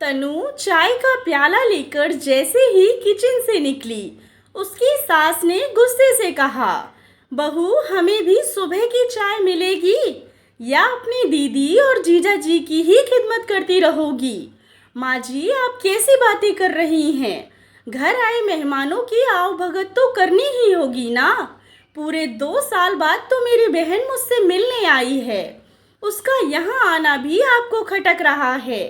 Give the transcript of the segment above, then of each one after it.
तनु चाय का प्याला लेकर जैसे ही किचन से निकली, उसकी सास ने गुस्से से कहा, बहू हमें भी सुबह की चाय मिलेगी या अपनी दीदी और जीजा जी की ही खिदमत करती रहोगी। माँ जी आप कैसी बातें कर रही हैं? घर आए मेहमानों की आओ भगत तो करनी ही होगी ना। पूरे 2 साल बाद तो मेरी बहन मुझसे मिलने आई है, उसका यहाँ आना भी आपको खटक रहा है।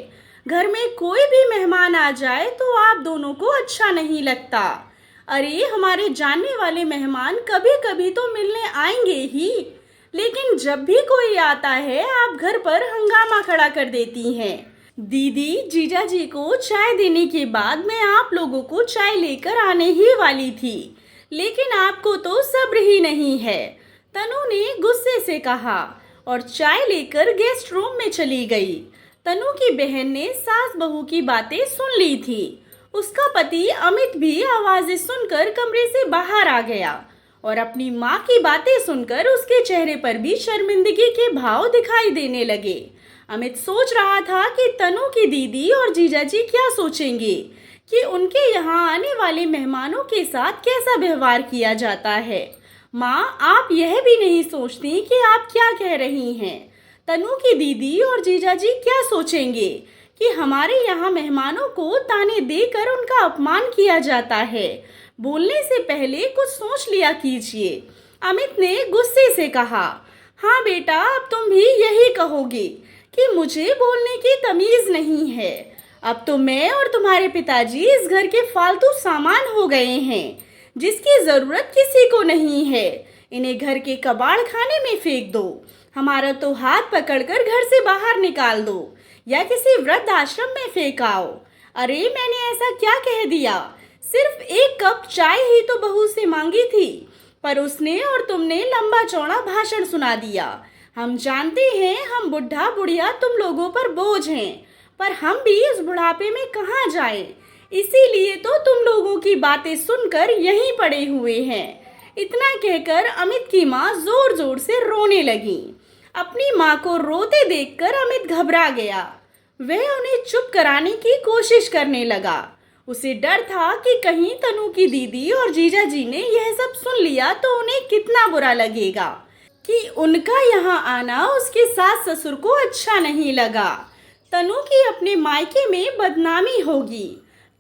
घर में कोई भी मेहमान आ जाए तो आप दोनों को अच्छा नहीं लगता। अरे हमारे जानने वाले मेहमान कभी कभी तो मिलने आएंगे ही, लेकिन जब भी कोई आता है आप घर पर हंगामा खड़ा कर देती हैं। दीदी जीजा जी को चाय देने के बाद मैं आप लोगों को चाय लेकर आने ही वाली थी, लेकिन आपको तो सब्र ही नहीं है, तनु ने गुस्से से कहा और चाय लेकर गेस्ट रूम में चली गई। तनु की बहन ने सास बहू की बातें सुन ली थी। उसका पति अमित भी आवाजें सुनकर कमरे से बाहर आ गया और अपनी माँ की बातें सुनकर उसके चेहरे पर भी शर्मिंदगी के भाव दिखाई देने लगे। अमित सोच रहा था कि तनु की दीदी और जीजाजी क्या सोचेंगे कि उनके यहाँ आने वाले मेहमानों के साथ कैसा व्यवहार किया जाता है। माँ आप यह भी नहीं सोचती कि आप क्या कह रही हैं। तनु की दीदी और जीजाजी क्या सोचेंगे कि हमारे यहाँ मेहमानों को ताने देकर उनका अपमान किया जाता है। बोलने से पहले कुछ सोच लिया कीजिए। अमित ने गुस्से से कहा, हाँ बेटा अब तुम भी यही कहोगे कि मुझे बोलने की तमीज़ नहीं है। अब तो मैं और तुम्हारे पिताजी इस घर के फालतू सामान हो गए हैं, जिसकी ज़रूरत किसी को नहीं है। इन्हें घर के कबाड़ खाने में फेंक दो, हमारा तो हाथ पकड़कर घर से बाहर निकाल दो या किसी वृद्ध आश्रम में फेंक आओ। अरे मैंने ऐसा क्या कह दिया? सिर्फ 1 कप चाय ही तो बहू से मांगी थी, पर उसने और तुमने लंबा चौड़ा भाषण सुना दिया। हम जानते हैं हम बुढ़ा बुढ़िया तुम लोगों पर बोझ हैं, पर हम भी इस बुढ़ापे में कहाँ जाएं? इसीलिए तो तुम लोगों की बातें सुनकर यहीं पड़े हुए हैं। इतना कहकर अमित की माँ जोर जोर से रोने लगी। अपनी माँ को रोते देखकर अमित घबरा गया। वह उन्हें चुप कराने की कोशिश करने लगा। उसे डर था कि कहीं तनु की दीदी और जीजाजी ने यह सब सुन लिया तो उन्हें कितना बुरा लगेगा कि उनका यहाँ आना उसके सास ससुर को अच्छा नहीं लगा। तनु की अपने मायके में बदनामी होगी।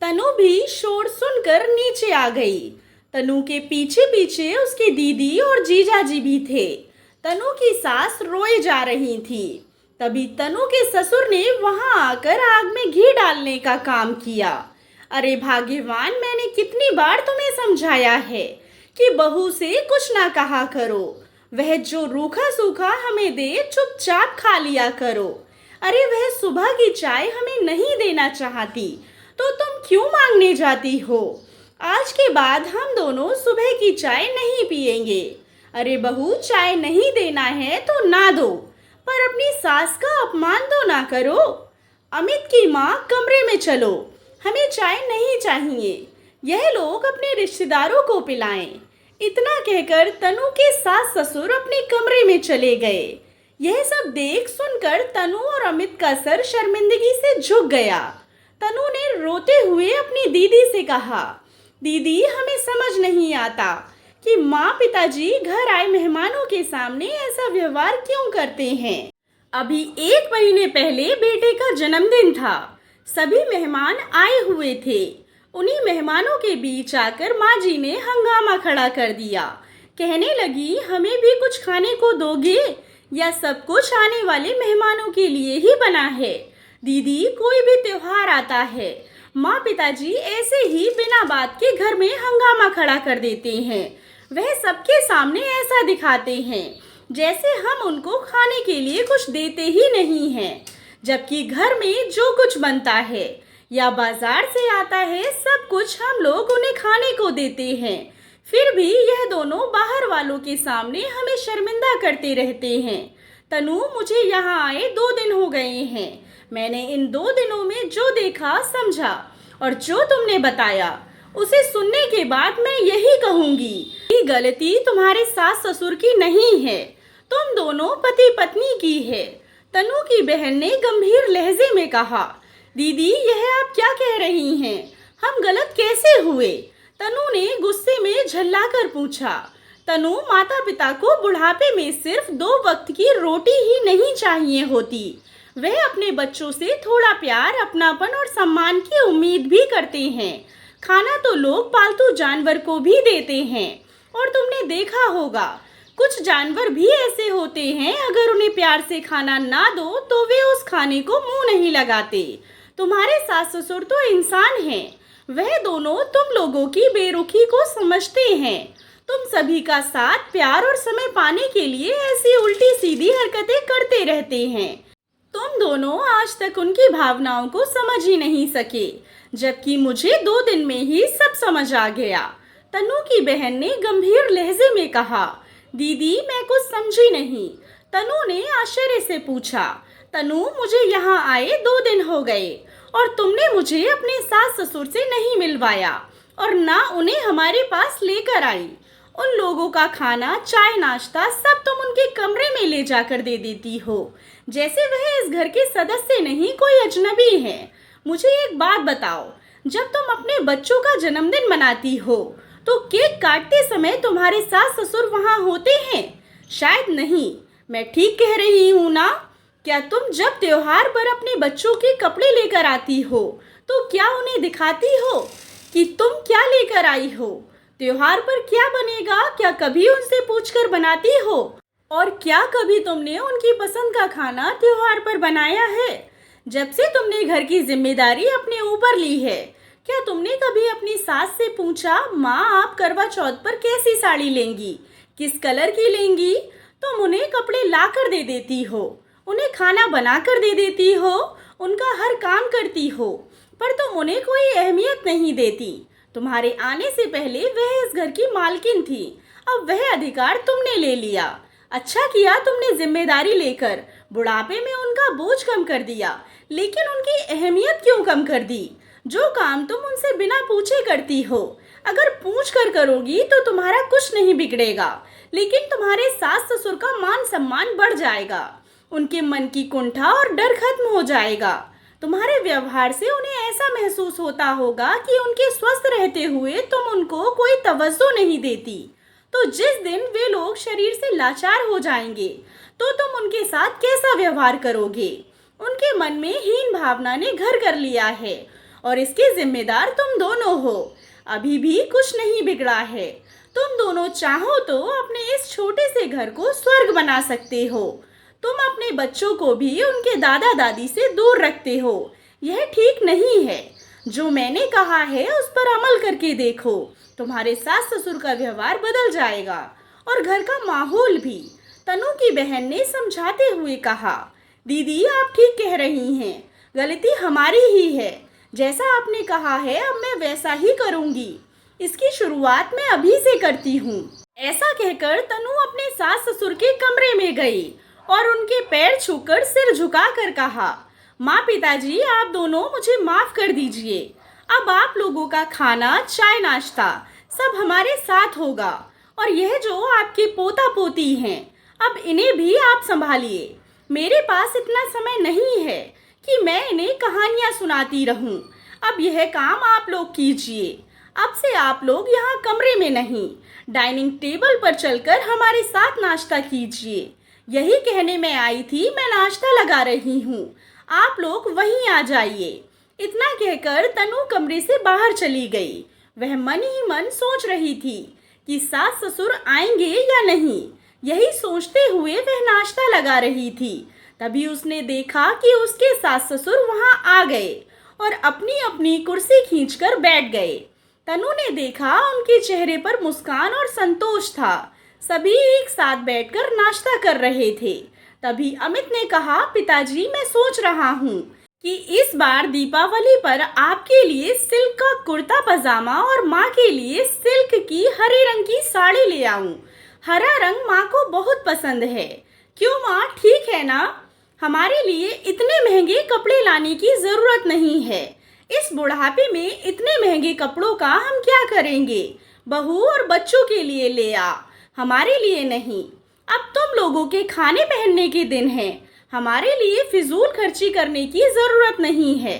तनु भी शोर सुनकर नीचे आ गई। तनु के पीछे पीछे उसकी दीदी और जीजाजी भी थे। तनु की सास रोए जा रही थी। तभी तनु के ससुर ने वहां आकर आग में घी डालने का काम किया। अरे भाग्यवान, मैंने कितनी बार तुम्हें समझाया है कि बहू से कुछ ना कहा करो, वह जो रूखा सूखा हमें दे चुपचाप खा लिया करो। अरे वह सुबह की चाय हमें नहीं देना चाहती तो तुम क्यों मांगने जाती हो? आज के बाद हम दोनों सुबह की चाय नहीं पिएंगे। अरे बहू चाय नहीं देना है तो ना दो, पर अपनी सास का अपमान तो ना करो। अमित की माँ कमरे में चलो, हमें चाय नहीं चाहिए, यह लोग अपने रिश्तेदारों को पिलाएं। इतना कहकर तनु के सास ससुर अपने कमरे में चले गए। यह सब देख सुनकर तनु और अमित का सर शर्मिंदगी से झुक गया। तनु ने रोते हुए अपनी दीदी से कहा, दीदी हमें समझ नहीं आता कि माँ पिताजी घर आए मेहमानों के सामने ऐसा व्यवहार क्यों करते हैं। अभी 1 महीने पहले बेटे का जन्मदिन था। सभी मेहमान आए हुए थे। उन्हीं मेहमानों के बीच आकर माँ जी ने हंगामा खड़ा कर दिया। कहने लगी, हमें भी कुछ खाने को दोगे या सब कुछ आने वाले मेहमानों के लिए ही बना है? दीदी कोई भी त्योहार आता है, माँ पिताजी ऐसे ही बिना बात के घर में हंगामा खड़ा कर देते हैं। वह सबके सामने ऐसा दिखाते हैं जैसे हम उनको खाने के लिए कुछ देते ही नहीं हैं, जबकि घर में जो कुछ बनता है या बाजार से आता है सब कुछ हम लोग उन्हें खाने को देते हैं। फिर भी यह दोनों बाहर वालों के सामने हमें शर्मिंदा करते रहते हैं। तनु मुझे यहाँ आए 2 दिन हो गए हैं। मैंने इन 2 दिनों में जो देखा समझा और जो तुमने बताया उसे सुनने के बाद मैं यही कहूँगी कि गलती तुम्हारे सास ससुर की नहीं है, तुम दोनों पति पत्नी की है। तनु की बहन ने गंभीर लहजे में कहा, दीदी, यह आप क्या कह रही हैं? हम गलत कैसे हुए? तनु ने गुस्से में झल्लाकर पूछा। तनु, माता पिता को बुढ़ापे में सिर्फ 2 वक्त की रोटी ही नहीं चाहिए होती। वह अपने बच्चों से थोड़ा प्यार, अपनापन और सम्मान की उम्मीद भी करते हैं। खाना तो लोग पालतू जानवर को भी देते हैं। और तुमने देखा होगा, कुछ जानवर भी ऐसे होते हैं, अगर उन्हें प्यार से खाना ना दो तो वे उस खाने को मुंह नहीं लगाते। तुम्हारे सास ससुर तो इंसान हैं। वह दोनों तुम लोगों की बेरुखी को समझते हैं। तुम सभी का साथ, प्यार और समय पाने के लिए ऐसी उल्टी सीधी हरकतें करते रहते हैं। तुम दोनों आज तक उनकी भावनाओं को समझ ही नहीं सके, जबकि मुझे 2 दिन में ही सब समझ आ गया। तनु की बहन ने गंभीर लहजे में कहा। दीदी, मैं कुछ समझी नहीं। तनु ने आश्चर्य से पूछा। तनु, मुझे यहाँ आए 2 दिन हो गए और तुमने मुझे अपने सास ससुर से नहीं मिलवाया और ना उन्हें हमारे पास लेकर आई। उन लोगों का खाना, चाय, नाश्ता सब तुम उनके कमरे में ले जाकर दे देती हो, जैसे वह इस घर के सदस्य नहीं, कोई अजनबी है। मुझे एक बात बताओ, जब तुम अपने बच्चों का जन्मदिन मनाती हो तो केक काटते समय तुम्हारे सास ससुर वहाँ होते हैं? शायद नहीं। मैं ठीक कह रही हूँ ना? क्या तुम जब त्योहार पर अपने बच्चों के कपड़े लेकर आती हो तो क्या उन्हें दिखाती हो कि तुम क्या लेकर आई हो? त्योहार पर क्या बनेगा, क्या कभी उनसे पूछकर बनाती हो? और क्या कभी तुमने उनकी पसंद का खाना त्योहार पर बनाया है? जब से तुमने घर की जिम्मेदारी अपने ऊपर ली है, क्या तुमने कभी अपनी सास से पूछा, माँ आप करवा चौथ पर कैसी साड़ी लेंगी, किस कलर की लेंगी? तुम उन्हें कपड़े ला कर दे देती हो, उन्हें खाना बना कर दे देती हो, उनका हर काम करती हो, पर तुम उन्हें कोई अहमियत नहीं देती। तुम्हारे आने से पहले वह इस घर की मालकिन थी, अब वह अधिकार तुमने ले लिया। अच्छा किया तुमने जिम्मेदारी लेकर बुढ़ापे में उनका बोझ कम कर दिया, लेकिन उनकी अहमियत क्यों कम कर दी? जो काम तुम उनसे बिना पूछे करती हो, अगर पूछ कर करोगी तो तुम्हारा कुछ नहीं बिगड़ेगा, लेकिन तुम्हारे सास ससुर का मान सम्मान बढ़ जाएगा, उनके मन की कुंठा और डर खत्म हो जाएगा। तुम्हारे व्यवहार से उन्हें ऐसा महसूस होता होगा कि उनके स्वस्थ रहते हुए तुम उनको कोई तवज्जो नहीं देती। तो जिस दिन वे लोग शरीर से लाचार हो जाएंगे तो तुम उनके साथ कैसा व्यवहार करोगे? उनके मन में हीन भावना ने घर कर लिया है और इसके जिम्मेदार तुम दोनों हो। अभी भी कुछ नहीं बिगड़ा है। तुम दोनों चाहो तो अपने इस छोटे से घर को स्वर्ग बना सकते हो। तुम अपने बच्चों को भी उनके दादा दादी से दूर रखते हो। यह ठीक नहीं है। जो मैंने कहा है उस पर अमल करके देखो, तुम्हारे सास ससुर का व्यवहार बदल जाएगा और घर का माहौल भी। तनु की बहन ने समझाते हुए कहा। दीदी, आप ठीक कह रही हैं, गलती हमारी ही है। जैसा आपने कहा है अब मैं वैसा ही करूंगी। इसकी शुरुआत मैं अभी से करती हूँ। ऐसा कहकर तनु अपने सास ससुर के कमरे में गई और उनके पैर छूकर सिर झुकाकर कहा, माँ पिताजी, आप दोनों मुझे माफ कर दीजिए। अब आप लोगों का खाना, चाय, नाश्ता सब हमारे साथ होगा और यह जो आपके पोता पोती हैं, अब इन्हें भी आप संभालिए। मेरे पास इतना समय नहीं है कि मैं इन्हें कहानियाँ सुनाती रहूं। अब यह काम आप लोग कीजिए। अब से आप लोग यहाँ कमरे में नहीं, डाइनिंग टेबल पर चलकर हमारे साथ नाश्ता कीजिए। यही कहने में आई थी, मैं नाश्ता लगा रही हूँ, आप लोग वहीं आ जाइए। इतना कहकर तनु कमरे से बाहर चली गई। वह मन ही मन सोच रही थी कि सास ससुर आएंगे या नहीं। यही सोचते हुए वह नाश्ता लगा रही थी, तभी उसने देखा कि उसके सास ससुर वहां आ गए और अपनी अपनी कुर्सी खींचकर बैठ गए। तनु ने देखा उनके चेहरे पर मुस्कान और संतोष था। सभी एक साथ बैठकर नाश्ता कर रहे थे। तभी अमित ने कहा, पिताजी, मैं सोच रहा हूँ कि इस बार दीपावली पर आपके लिए सिल्क का कुर्ता पजामा और माँ के लिए सिल्क की हरे रंग की साड़ी ले आऊं। हरा रंग माँ को बहुत पसंद है। क्यों माँ, ठीक है ना? हमारे लिए इतने महंगे कपड़े लाने की जरूरत नहीं है। इस बुढ़ापे में इतने महंगे कपड़ों का हम क्या करेंगे? बहू और बच्चों के लिए ले आ, हमारे लिए नहीं। अब तुम लोगों के खाने पहनने के दिन हैं, हमारे लिए फिजूल खर्ची करने की जरूरत नहीं है।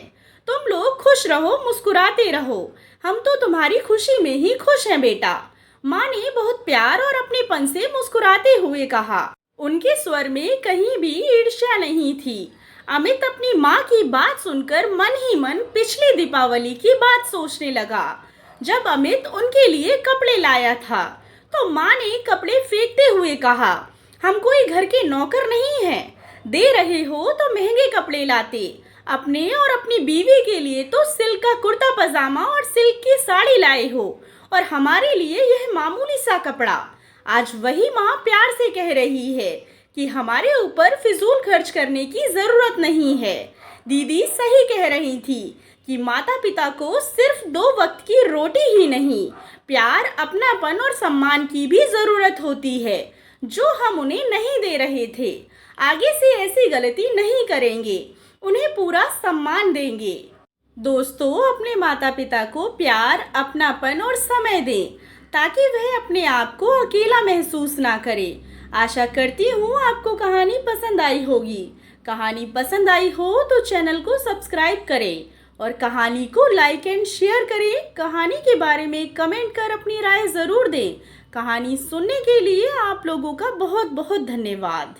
तुम लोग खुश रहो, मुस्कुराते रहो। हम तो तुम्हारी खुशी में ही खुश हैं बेटा। माँ ने बहुत प्यार और अपनेपन से मुस्कुराते हुए कहा। उनके स्वर में कहीं भी ईर्ष्या नहीं थी। अमित अपनी माँ की बात सुनकर मन ही मन पिछली दीपावली की बात सोचने लगा, जब अमित उनके लिए कपड़े लाया था। तो माँ ने कपड़े फेंकते हुए कहा, हम कोई घर के नौकर नहीं हैं। दे रहे हो तो महंगे कपड़े लाते। अपने और अपनी बीवी के लिए तो सिल्क का कुर्ता पजामा और सिल्क की साड़ी लाए हो, और हमारे लिए यह मामूली सा कपड़ा। आज वही माँ प्यार से कह रही है कि हमारे ऊपर फिजूल खर्च करने की ज़रूरत नहीं है। दीदी सही कह रही थी कि माता पिता को सिर्फ 2 वक्त की रोटी ही नहीं, प्यार, अपनापन और सम्मान की भी ज़रूरत होती है, जो हम उन्हें नहीं दे रहे थे। आगे से ऐसी गलती नहीं करेंगे, उन्हें पूरा सम्मान देंगे। दोस्तों, अपने माता पिता को प्यार, अपनापन और समय दें, ताकि वह अपने आप को अकेला महसूस ना करे। आशा करती हूँ आपको कहानी पसंद आई होगी। कहानी पसंद आई हो तो चैनल को सब्सक्राइब करें और कहानी को लाइक एंड शेयर करें। कहानी के बारे में कमेंट कर अपनी राय ज़रूर दें। कहानी सुनने के लिए आप लोगों का बहुत बहुत धन्यवाद।